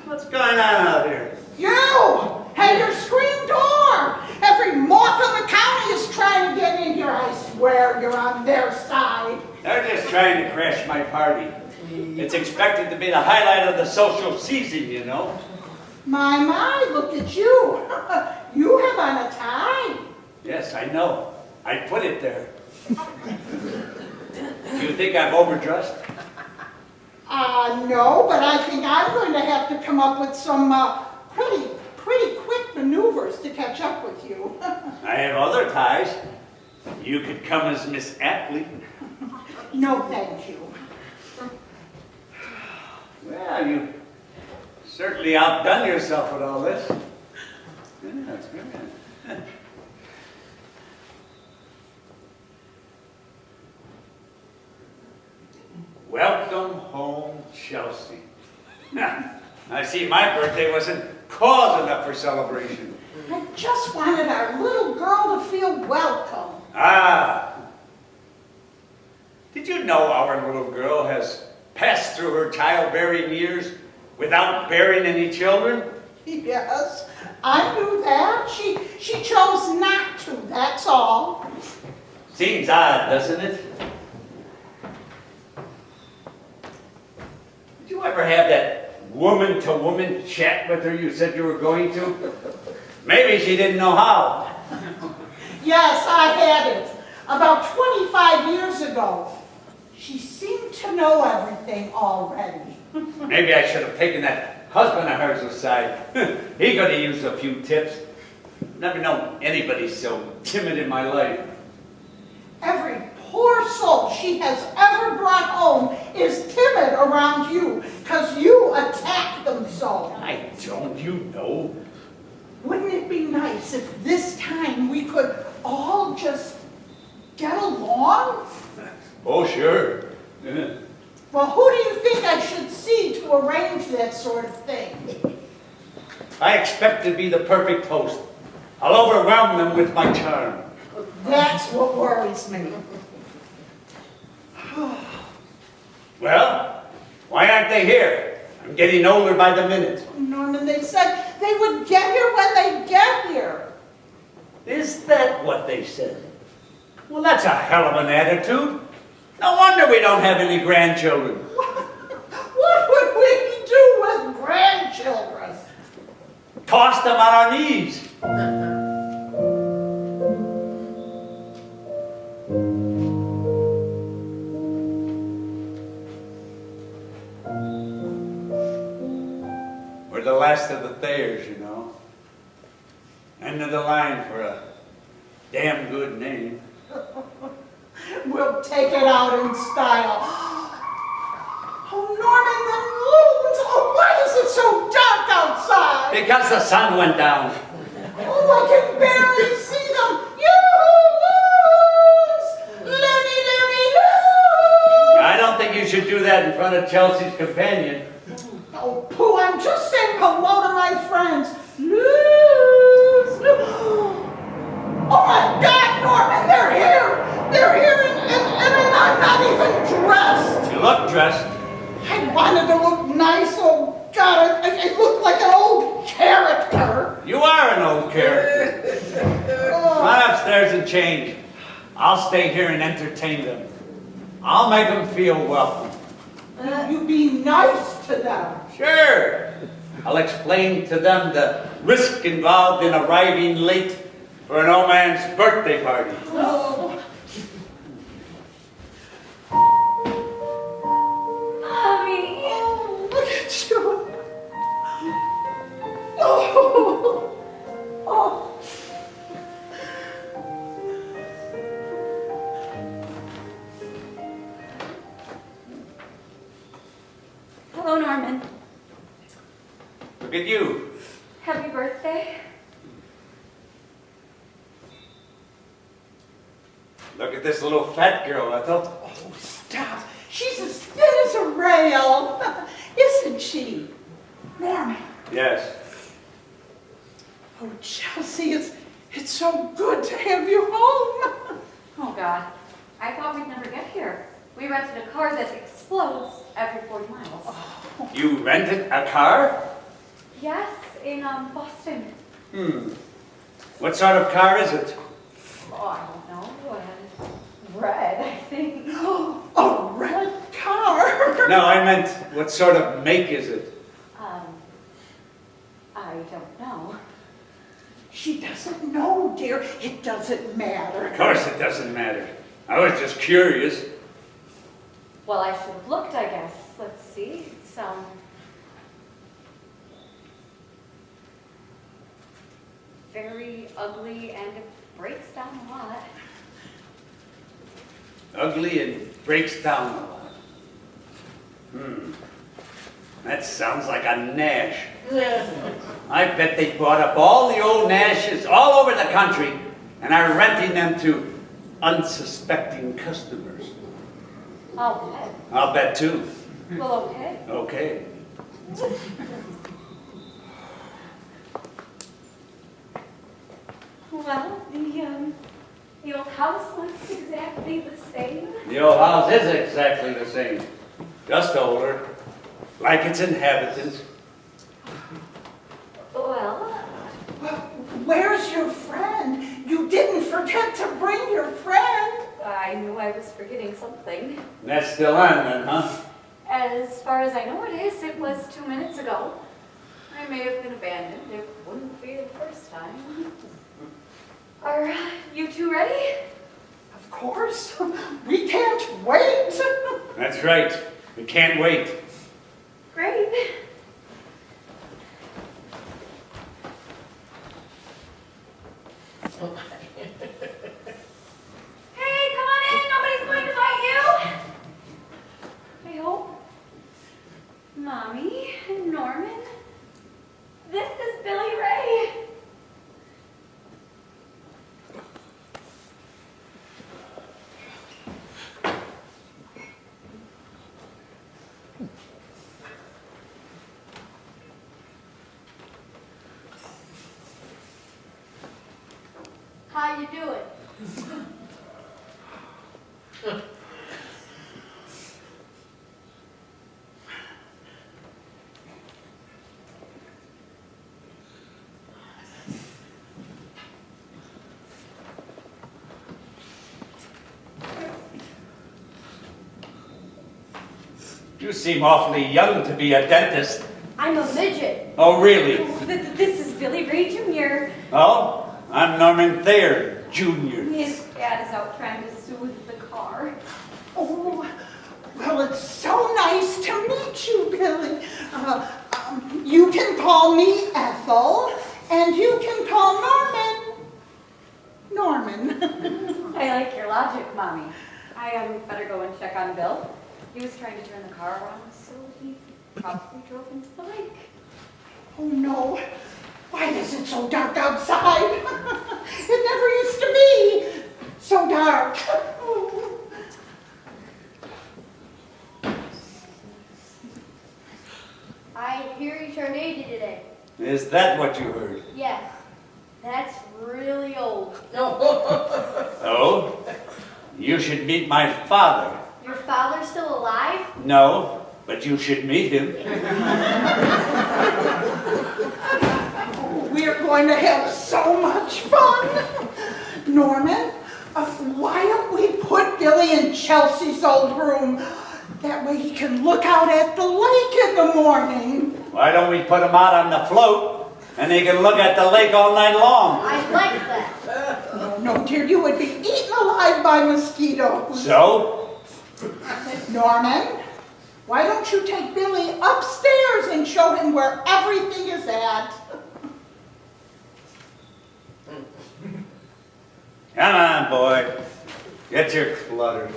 What's going on out here? You! At your screen door! Every moth in the county is trying to get in here. I swear you're on their side. They're just trying to crash my party. It's expected to be the highlight of the social season, you know. My, look at you. You have on a tie. Yes, I know. I put it there. You think I'm overdressed? No, but I think I'm going to have to come up with some pretty quick maneuvers to catch up with you. I have other ties. You could come as Miss Athlete. No, thank you. Well, you certainly outdone yourself with all this. Yeah, that's good. Welcome home, Chelsea. I see my birthday wasn't cause enough for celebration. I just wanted our little girl to feel welcome. Ah. Did you know our little girl has passed through her childbearing years without bearing any children? Yes, I knew that. She chose not to, that's all. Seems odd, doesn't it? Did you ever have that woman-to-woman chat with her you said you were going to? Maybe she didn't know how. Yes, I had it. About 25 years ago. She seemed to know everything already. Maybe I should have taken that husband of hers aside. He could have used a few tips. Never known anybody so timid in my life. Every poor soul she has ever brought home is timid around you because you attack them so. I don't, you know. Wouldn't it be nice if this time we could all just get along? Oh, sure. Well, who do you think I should see to arrange that sort of thing? I expect to be the perfect host. I'll overwhelm them with my charm. That's what worries me. Well, why aren't they here? I'm getting older by the minute. Norman, they said they would get here when they get here. Is that what they said? Well, that's a hell of an attitude. No wonder we don't have any grandchildren. What would we do with grandchildren? Toss them on our knees. We're the last of the Thayers, you know. End of the line for a damn good name. We'll take it out in style. Oh, Norman, the moons! Oh, why is it so dark outside? Because the sun went down. Oh, I can barely see them. Yoo-hoo, moons! Loony, loony, loo! I don't think you should do that in front of Chelsea's companion. Oh, Pooh, I'm just saying hello to my friends. Loose, loose. Oh, my God, Norman, they're here. They're here, and I'm not even dressed. You look dressed. I wanted to look nice. Oh, God, I look like an old character. You are an old character. Run upstairs and change. I'll stay here and entertain them. I'll make them feel welcome. You be nice to them. Sure. I'll explain to them the risk involved in arriving late for an old man's birthday party. Oh. Mommy! Oh, look at you. Oh. Oh. Hello, Norman. Look at you. Happy birthday. Look at this little fat girl, Ethel. Oh, stop. She's as thin as a rail. Isn't she? Norman. Yes. Oh, Chelsea, it's so good to have you home. Oh, God. I thought we'd never get here. We rented a car that explodes every 40 miles. You rented a car? Yes, in Boston. What sort of car is it? Oh, I don't know. Red, I think. A red car. No, I meant, what sort of make is it? I don't know. She doesn't know, dear. It doesn't matter. Of course it doesn't matter. I was just curious. Well, I should have looked, I guess. Let's see. It's very ugly and it breaks down a lot. Ugly and breaks down a lot. That sounds like a Nash. I bet they bought up all the old Nashes all over the country and are renting them to unsuspecting customers. I'll bet. I'll bet too. Well, okay. Okay. Well, the old house looks exactly the same. The old house is exactly the same. Just older. Like its inhabitants. Well, Where's your friend? You didn't forget to bring your friend. I knew I was forgetting something. That's still on then, huh? As far as I know it is, it was 2 minutes ago. I may have been abandoned. It wouldn't be the first time. Are you two ready? Of course. We can't wait. That's right. We can't wait. Great. Hey, come on in. Nobody's going to bite you. I hope. Mommy and Norman. This is Billy Ray. How you doing? You seem awfully young to be a dentist. I'm a midget. Oh, really? This is Billy Ray Jr. Oh, I'm Norman Thayer, Jr. His dad is out trying to soothe the car. Oh, well, it's so nice to meet you, Billy. You can call me Ethel, and you can call Norman. I like your logic, Mommy. I better go and check on Bill. He was trying to turn the car around, so he probably drove into the lake. Oh, no. Why is it so dark outside? It never used to be so dark. I hear you turned 80 today. Is that what you heard? Yes. That's really old. Oh? You should meet my father. Your father's still alive? No, but you should meet him. We're going to have so much fun. Norman, why don't we put Billy in Chelsea's old room? That way he can look out at the lake in the morning. Why don't we put him out on the float and he can look at the lake all night long? I like that. No, dear, you would be eaten alive by mosquitoes. So? Norman, why don't you take Billy upstairs and show him where everything is at? Come on, boy. Get your clutter.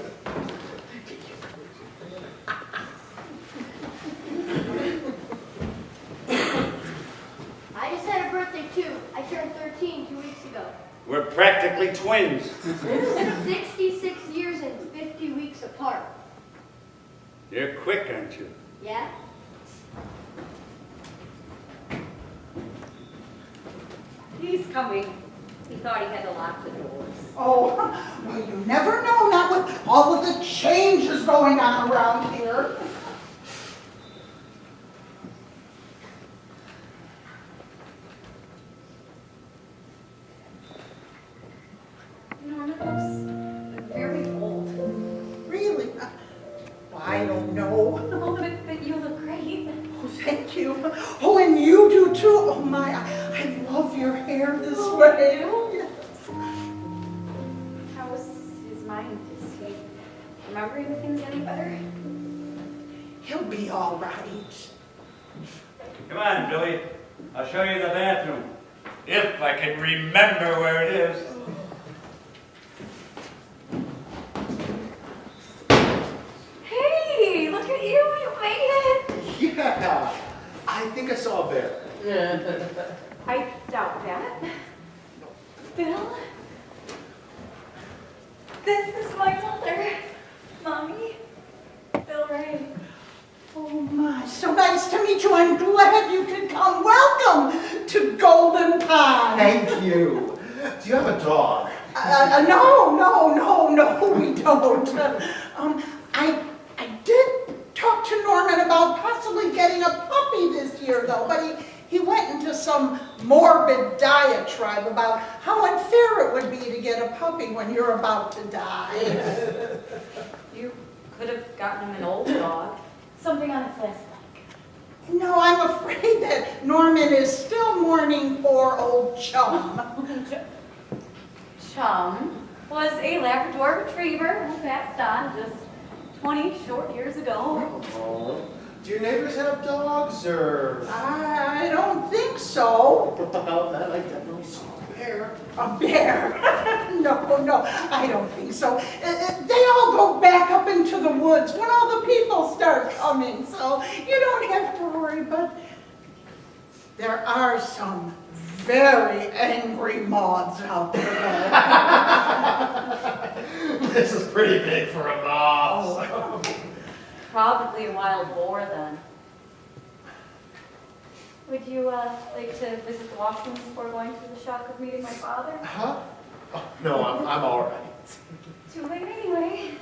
I just had a birthday too. I turned 13 2 weeks ago. We're practically twins. 66 years and 50 weeks apart. You're quick, aren't you? Yeah? He's coming. He thought he had to lock the doors. Oh, well, you never know, not with all of the changes going on around here. too. Oh my, I love your hair this way. Yes. How's his mind? Is he remembering things any better? He'll be all right. Come on, Billy. I'll show you the bathroom. If I can remember where it is. Hey, look at you. You made it. Yeah, I think I saw a bear. I doubt that. Bill? This is my mother. Mommy. Bill Ray. Oh my, so nice to meet you. I'm glad you could come. Welcome to Golden Pond. Thank you. Do you have a dog? No, we don't. I did talk to Norman about possibly getting a puppy this year, though, but he went into some morbid diatribe about how unfair it would be to get a puppy when you're about to die. You could have gotten him an old dog. Something on its last leg. No, I'm afraid that Norman is still mourning poor old Chum. Chum was a Labrador Retriever who passed on just 20 short years ago. Oh. Do your neighbors have dogs, or? I don't think so. Well, then I definitely saw a bear. A bear? No, I don't think so. They all go back up into the woods when all the people start coming, so you don't have to worry, but there are some very angry moths out there. This is pretty big for a moth. Probably a wild boar then. Would you like to visit the washroom before going through the shock of meeting my father? Huh? Oh, no, I'm all right. Too late anyway.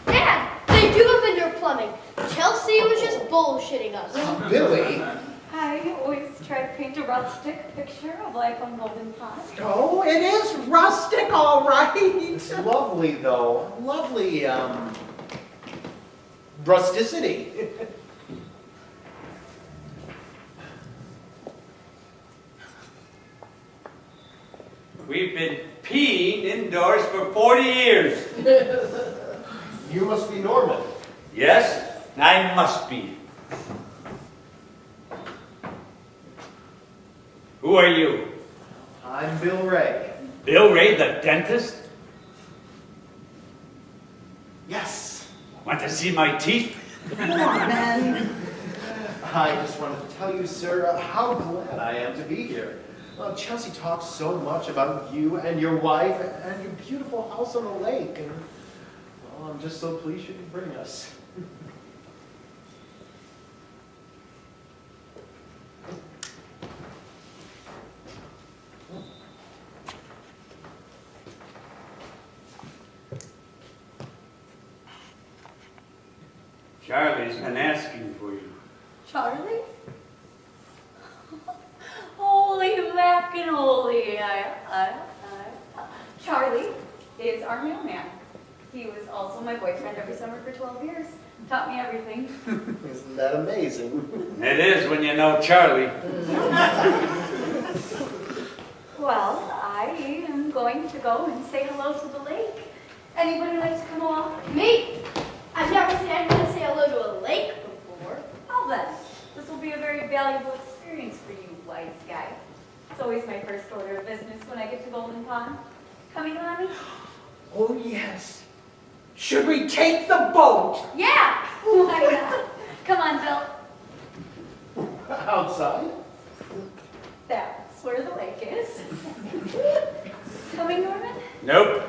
Dad, they do have indoor plumbing. Chelsea was just bullshitting us. Billy? I always try to paint a rustic picture of life on Golden Pond. Oh, it is rustic, all right. It's lovely, though. Lovely, rusticity. We've been peeing indoors for 40 years. You must be Norman. Yes, I must be. Who are you? I'm Bill Ray. Bill Ray, the dentist? Yes. Want to see my teeth? Norman. I just wanted to tell you, sir, how glad I am to be here. Well, Chelsea talks so much about you and your wife and your beautiful house on the lake, and well, I'm just so pleased you could bring us. Charlie's been asking for you. Charlie? Holy macanoli. Charlie is our mailman. He was also my boyfriend every summer for 12 years. Taught me everything. Isn't that amazing? It is when you know Charlie. Well, I am going to go and say hello to the lake. Anybody like to come along? Me? I've never seen anyone say hello to a lake before. Well then, this will be a very valuable experience for you, wise guy. It's always my first order of business when I get to Golden Pond. Coming on me? Oh, yes. Should we take the boat? Yeah! Why not? Come on, Bill. Outside? That's where the lake is. Coming, Norman? Nope.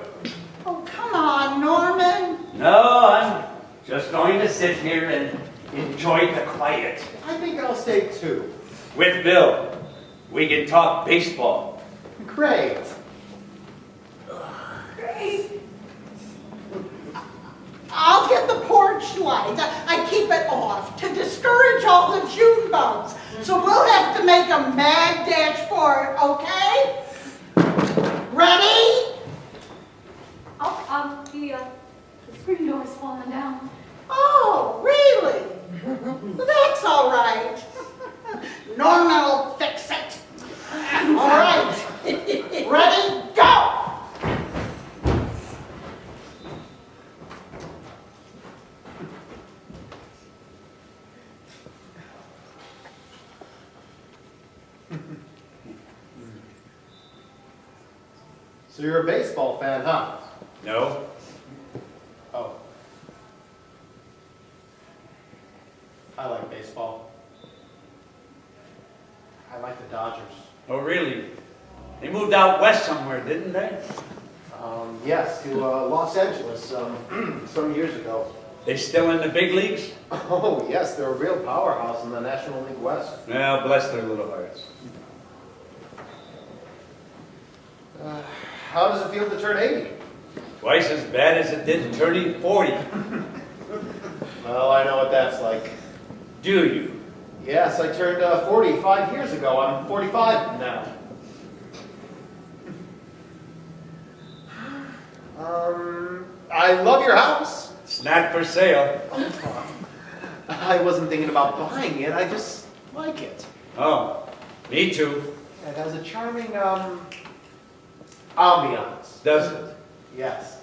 Oh, come on, Norman. No, I'm just going to sit here and enjoy the quiet. I think I'll stay too. With Bill, we can talk baseball. Great. Great. I'll get the porch light. I keep it off to discourage all the June bugs. So we'll have to make a mad dash for it, okay? Ready? The screen door's falling down. Oh, really? That's all right. So you're a baseball fan, huh? No? Oh. I like baseball. I like the Dodgers. Oh, really? They moved out west somewhere, didn't they? Yes, to Los Angeles some years ago. They still in the big leagues? Oh, yes, they're a real powerhouse in the National League West. Well, bless their little hearts. How does it feel to turn 80? Twice as bad as it did turning 40. Well, I know what that's like. Do you? Yes, I turned 40 5 years ago. I'm 45 now. I love your house. It's not for sale. I wasn't thinking about buying it. I just like it. Oh, me too. It has a charming ambiance. Does it? Yes.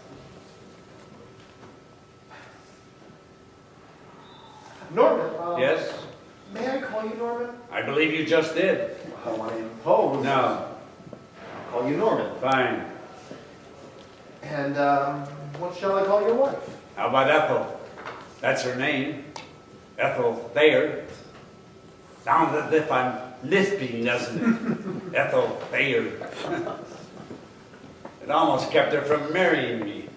Norman. Yes? May I call you Norman? I believe you just did. I want to impose. No. I'll call you Norman. Fine. And what shall I call your wife? How about Ethel? That's her name. Ethel Thayer. Sounds as if I'm lisping, doesn't it? Ethel Thayer. It almost kept her from marrying me.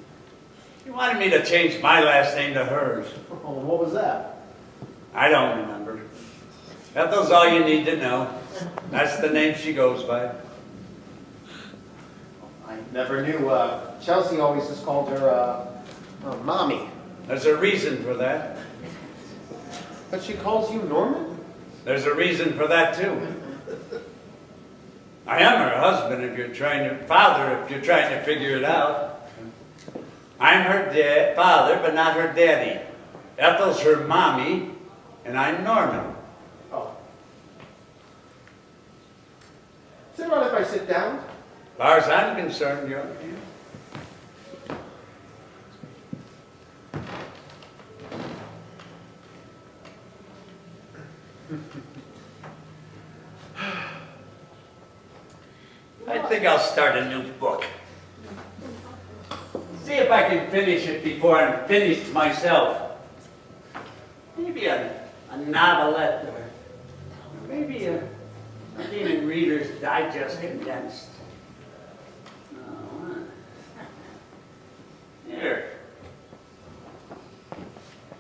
She wanted me to change my last name to hers. Oh, what was that? I don't remember. Ethel's all you need to know. That's the name she goes by. I never knew. Chelsea always just called her Mommy. There's a reason for that. But she calls you Norman? There's a reason for that too. I am her husband if you're trying to, father if you're trying to figure it out. I'm her father, but not her daddy. Ethel's her mommy, and I'm Norman. Oh. Is it all right if I sit down? As far as I'm concerned, you're. I think I'll start a new book. See if I can finish it before I'm finished myself. Maybe a novelette or maybe something in Reader's Digest condensed. Oh, here.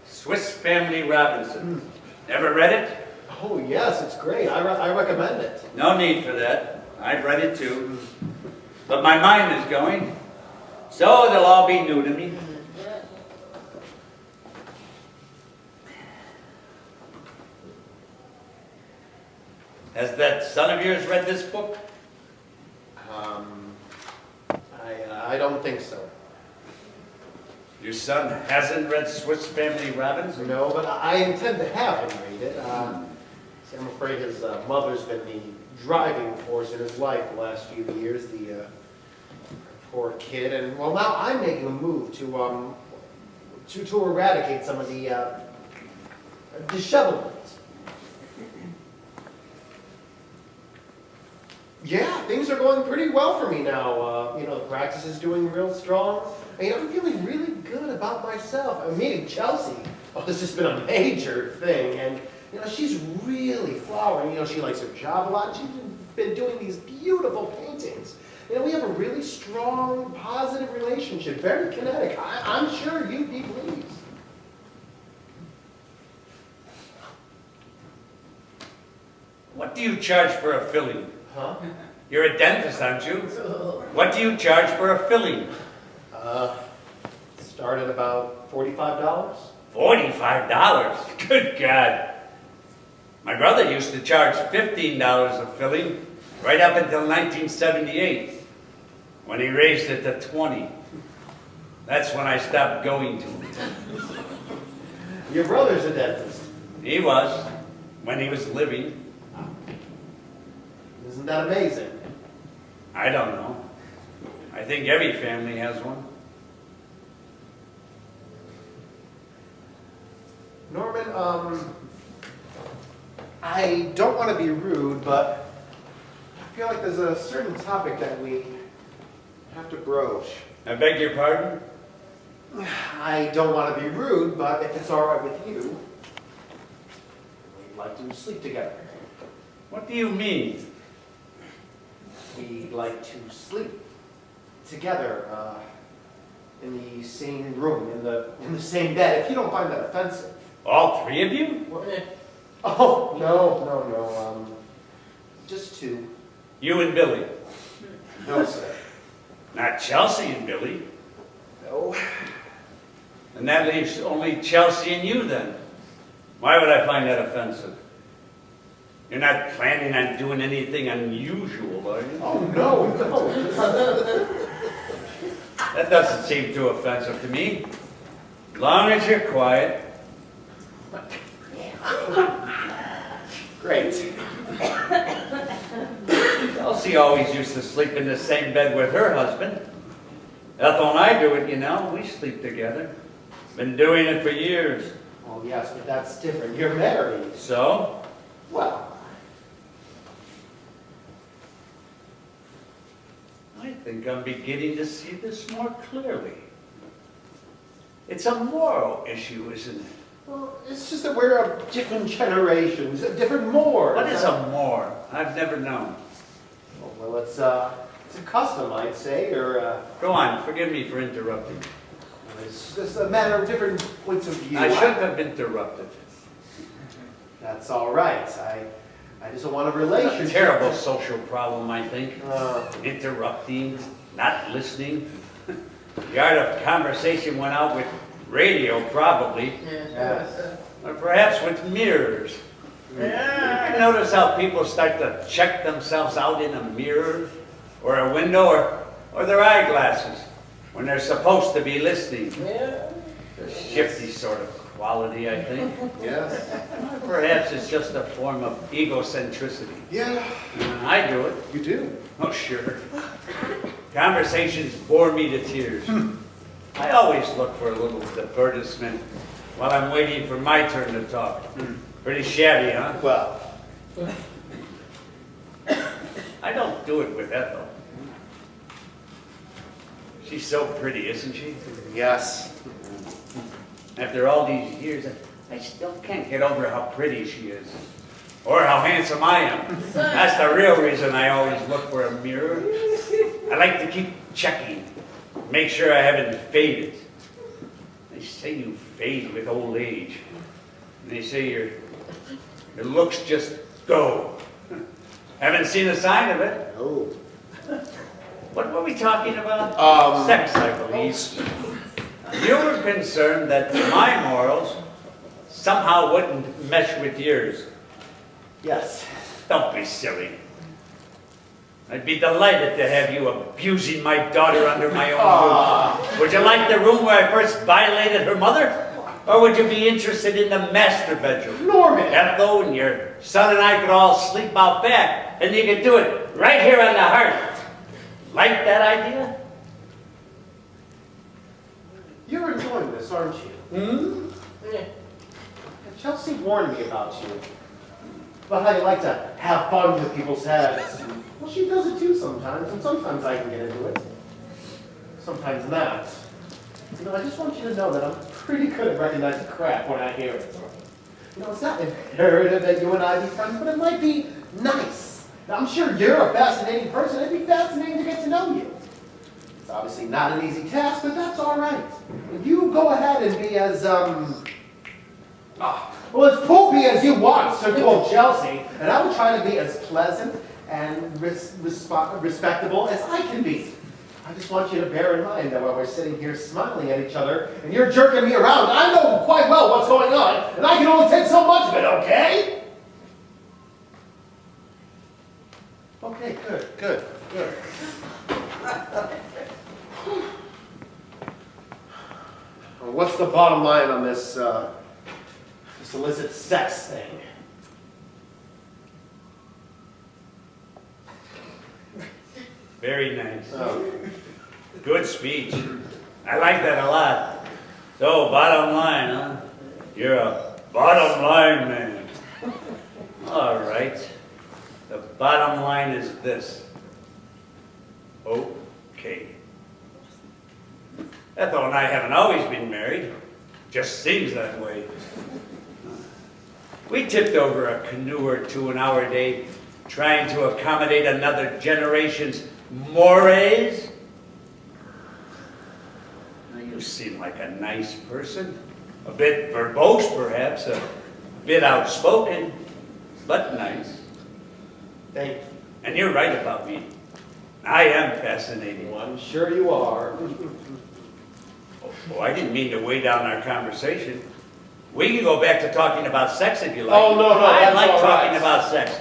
Swiss Family Robinson. Ever read it? Oh, yes, it's great. I recommend it. No need for that. I've read it too. But my mind is going, so they'll all be new to me. Has that son of yours read this book? I don't think so. Your son hasn't read Swiss Family Robinson? No, but I intend to have him read it. See, I'm afraid his mother's been the driving force in his life the last few years, the poor kid. And, well, now I'm making a move to eradicate some of the dishevelment. Yeah, things are going pretty well for me now. You know, the practice is doing real strong. I mean, I'm feeling really good about myself. I'm meeting Chelsea. Oh, this has been a major thing. And, you know, she's really flowering. You know, she likes her job a lot. She's been doing these beautiful paintings. You know, we have a really strong, positive relationship, very kinetic. I'm sure you'd be pleased. What do you charge for a filling? Huh? You're a dentist, aren't you? What do you charge for a filling? Started about $45. $45? Good God. My brother used to charge $15 a filling right up until 1978 when he raised it to $20. That's when I stopped going to it. Your brother's a dentist. He was, when he was living. Isn't that amazing? I don't know. I think every family has one. Norman, I don't want to be rude, but I feel like there's a certain topic that we have to broach. I beg your pardon? I don't want to be rude, but if it's all right with you, we'd like to sleep together. What do you mean? We'd like to sleep together in the same room, in the same bed, if you don't find that offensive. All three of you? Oh, no. Just two. You and Billy? No, sir. Not Chelsea and Billy. No. And that leaves only Chelsea and you then. Why would I find that offensive? You're not planning on doing anything unusual, are you? Oh, no. That doesn't seem too offensive to me. As long as you're quiet. Great. Chelsea always used to sleep in the same bed with her husband. Ethel and I do it, you know. We sleep together. Been doing it for years. Oh, yes, but that's different. You're married. So? Well, I think I'm beginning to see this more clearly. It's a moral issue, isn't it? well, it's just that we're of different generations, different mores. What is a more? I've never known. Well, it's a custom, I'd say, or Go on, forgive me for interrupting. it's just a matter of different points of view. I shouldn't have interrupted. That's all right. I just don't want a A relationship. terrible social problem, I think. Uh, Interrupting, not listening. The art of conversation went out with radio, probably. yes. Or perhaps with mirrors. You notice how people start to check themselves out in a mirror or a window or their eyeglasses when they're supposed to be listening. A shifty sort of quality, I think. Yes. Perhaps it's just a form of egocentricity. Yeah, I do it. you do. Oh, sure. Conversations bore me to tears. I always look for a little advertisement while I'm waiting for my turn to talk. Pretty shabby, huh? Well, I don't do it with Ethel. She's so pretty, isn't she? yes. After all these years, I still can't get over how pretty she is. Or how handsome I am. That's the real reason I always look for a mirror. I like to keep checking. Make sure I haven't faded. They say you fade with old age. And they say your looks just go. Haven't seen a sign of it. Oh. What were we talking about? Sex, I believe. You were concerned that my morals somehow wouldn't mesh with yours. Yes. Don't be silly. I'd be delighted to have you abusing my daughter under my own roof. Would you like the room where I first violated her mother? Or would you be interested in the master bedroom? Norman! Ethel and your son and I could all sleep out back, and you could do it right here on the hearth. Like that idea? You're enjoying this, aren't you? Chelsea warned me about you. About how you like to have fun with people's heads. Well, she does it too sometimes, and sometimes I can get into it. Sometimes not. You know, I just want you to know that I'm pretty good at recognizing crap when I hear it. You know, it's not imperative that you and I be friends, but it might be nice. Now, I'm sure you're a fascinating person. It'd be fascinating to get to know you. It's obviously not an easy task, but that's all right. You go ahead and be as, well, as poopy as you want, Sir Old Chelsea, and I will try to be as pleasant and respectable as I can be. I just want you to bear in mind that while we're sitting here smiling at each other and you're jerking me around, I know quite well what's going on, and I can only take so much of it, okay? Okay, good. Well, what's the bottom line on this illicit sex thing? Very nice. Oh. Good speech. I like that a lot. So, bottom line, huh? You're a bottom line man. All right. The bottom line is this. Okay. Ethel and I haven't always been married. Just seems that way. We tipped over a canoe or two in our day, trying to accommodate another generation's mores. Now, you seem like a nice person. A bit verbose, perhaps, a bit outspoken, but nice. Thank you. And you're right about me. I am fascinating. Well, I'm sure you are. Oh, I didn't mean to weigh down our conversation. We can go back to talking about sex if you like. Oh, no, I that's like all talking right. about sex.